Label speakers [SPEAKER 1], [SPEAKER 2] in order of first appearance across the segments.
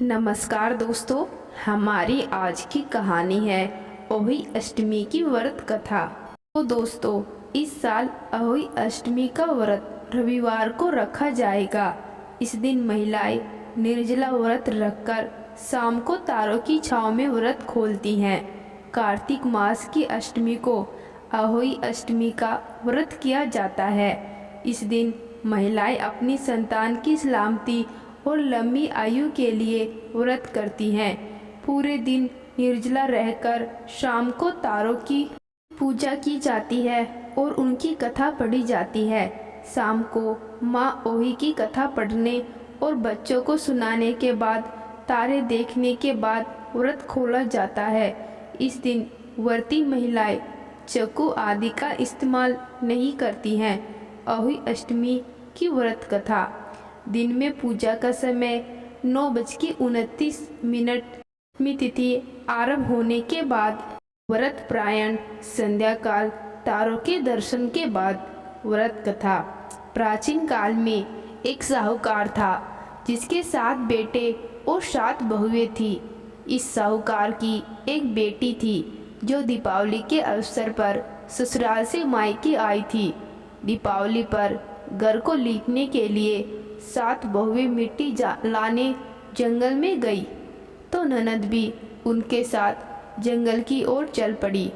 [SPEAKER 1] नमस्कार दोस्तों, हमारी आज की कहानी है अहोई अष्टमी की व्रत कथा। तो दोस्तों, इस साल अहोई अष्टमी का व्रत रविवार को रखा जाएगा। इस दिन महिलाएं निर्जला व्रत रखकर शाम को तारों की छांव में व्रत खोलती हैं। कार्तिक मास की अष्टमी को अहोई अष्टमी का व्रत किया जाता है। इस दिन महिलाएं अपनी संतान की सलामती और लंबी आयु के लिए व्रत करती हैं। पूरे दिन निर्जला रहकर शाम को तारों की पूजा की जाती है और उनकी कथा पढ़ी जाती है। शाम को माँ ओही की कथा पढ़ने और बच्चों को सुनाने के बाद तारे देखने के बाद व्रत खोला जाता है। इस दिन व्रती महिलाएं चाकू आदि का इस्तेमाल नहीं करती हैं। अहोई अष्टमी की व्रत कथा। दिन में पूजा का समय 9:29 में तिथि आरंभ होने के बाद व्रत प्रायण संध्या काल तारों के दर्शन के बाद व्रत कथा। प्राचीन काल में एक साहूकार था जिसके 7 बेटे और 7 बहुएं थी। इस साहूकार की एक बेटी थी जो दीपावली के अवसर पर ससुराल से मायके आई थी। दीपावली पर घर को लीपने के लिए 7 बहुएं मिट्टी लाने जंगल में गई तो ननद भी उनके साथ जंगल की ओर चल पड़ी।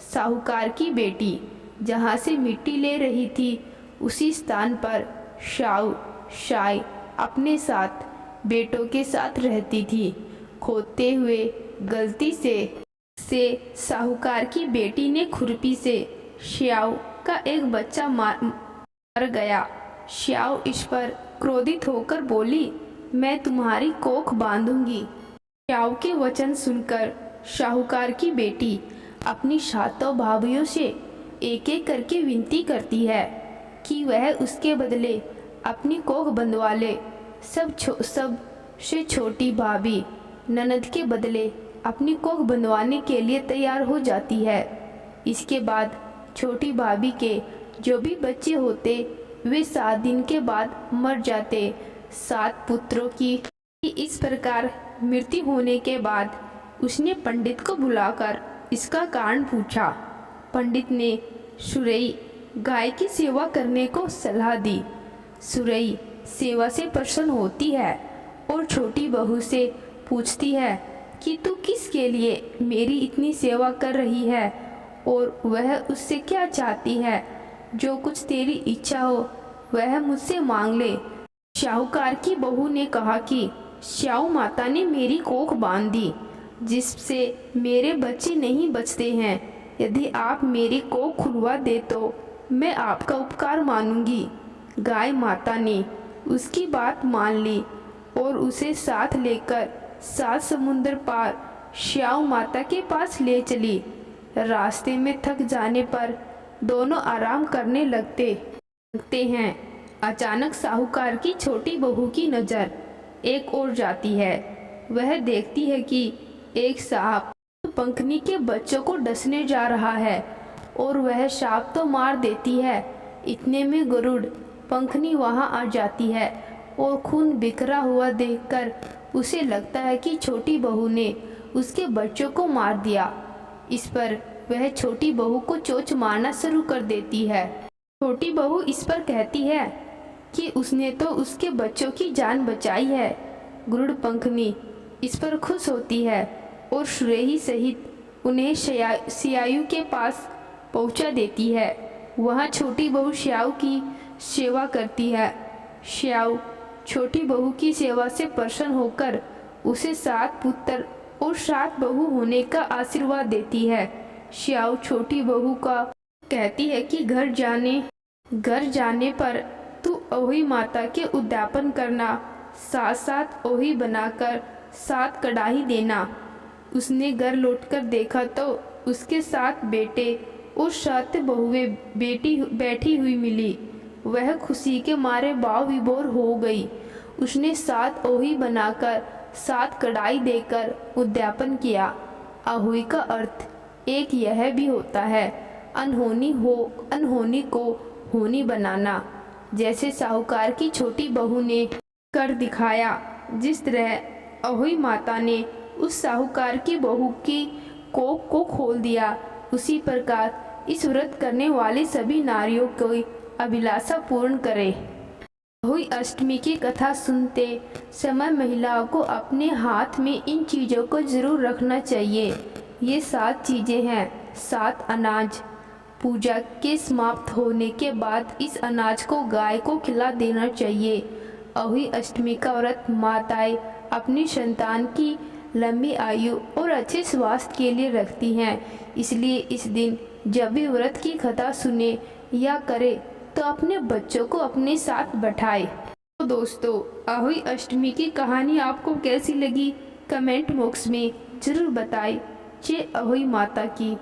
[SPEAKER 1] साहूकार की बेटी जहाँ से मिट्टी ले रही थी उसी स्थान पर शाऊ शाई अपने 7 बेटों के साथ रहती थी। खोदते हुए गलती से साहूकार की बेटी ने खुरपी से श्याऊ का एक बच्चा मर गया। श्याऊ इस पर क्रोधित होकर बोली, मैं तुम्हारी कोख बांधूंगी। श्याऊ के वचन सुनकर साहूकार की बेटी अपनी 7 भाभियों से एक एक करके विनती करती है कि वह उसके बदले अपनी कोख बंधवा ले। सब से छोटी भाभी ननद के बदले अपनी कोख बंधवाने के लिए तैयार हो जाती है। इसके बाद छोटी भाभी के जो भी बच्चे होते वे 7 दिन के बाद मर जाते। 7 पुत्रों की इस प्रकार मृत्यु होने के बाद उसने पंडित को बुलाकर इसका कारण पूछा। पंडित ने सुरई गाय की सेवा करने को सलाह दी। सुरई सेवा से प्रसन्न होती है और छोटी बहू से पूछती है कि तू किसके लिए मेरी इतनी सेवा कर रही है और वह उससे क्या चाहती है। जो कुछ तेरी इच्छा हो वह मुझसे मांग ले। साहूकार की बहू ने कहा कि श्याऊ माता ने मेरी कोख बांध दी जिससे मेरे बच्चे नहीं बचते हैं। यदि आप मेरी कोख खुलवा दे तो मैं आपका उपकार मानूंगी। गाय माता ने उसकी बात मान ली और उसे साथ लेकर 7 समुद्र पार श्याऊ माता के पास ले चली। रास्ते में थक जाने पर दोनों आराम करने लगते हैं। अचानक साहूकार की छोटी बहू की नज़र एक ओर जाती है। वह देखती है कि एक सांप पंखनी के बच्चों को डसने जा रहा है और वह सांप तो मार देती है। इतने में गरुड़ पंखनी वहां आ जाती है और खून बिखरा हुआ देखकर उसे लगता है कि छोटी बहू ने उसके बच्चों को मार दिया। इस पर वह छोटी बहू को चोंच मारना शुरू कर देती है। छोटी बहू इस पर कहती है कि उसने तो उसके बच्चों की जान बचाई है। गरुड़ पंखनी इस पर खुश होती है और सुरही सहित उन्हें सियायु के पास पहुंचा देती है। वहां छोटी बहू श्याऊ की सेवा करती है। श्याऊ छोटी बहू की सेवा से प्रसन्न होकर उसे 7 पुत्र और 7 बहू होने का आशीर्वाद देती है। श्याऊ छोटी बहू का कहती है कि घर जाने पर तू अहोई माता के उद्यापन करना। 7 ओही बनाकर 7 कड़ाही देना। उसने घर लौटकर देखा तो उसके 7 बेटे और 7 बहुएं बैठी हुई मिली। वह खुशी के मारे भाव विभोर हो गई। उसने 7 ओही बनाकर 7 कड़ाही देकर उद्यापन किया। अहोई का अर्थ एक यह भी होता है अनहोनी को होनी बनाना। जैसे साहूकार की छोटी बहू ने कर दिखाया। जिस तरह अहोई माता ने उस साहूकार की बहू की कोख को खोल दिया। उसी प्रकार इस व्रत करने वाली सभी नारियों की अभिलाषा पूर्ण करे। अहोई अष्टमी की कथा सुनते समय महिलाओं को अपने हाथ में इन चीज़ों को जरूर रखना चाहिए। ये 7 चीज़ें हैं। 7 अनाज। पूजा के समाप्त होने के बाद इस अनाज को गाय को खिला देना चाहिए। अहोई अष्टमी का व्रत माताएं अपनी संतान की लंबी आयु और अच्छे स्वास्थ्य के लिए रखती हैं। इसलिए इस दिन जब भी व्रत की कथा सुने या करे तो अपने बच्चों को अपने साथ बैठाए। तो दोस्तों, अहोई अष्टमी की कहानी आपको कैसी लगी कमेंट बॉक्स में ज़रूर बताएं। जय अहोई माता की।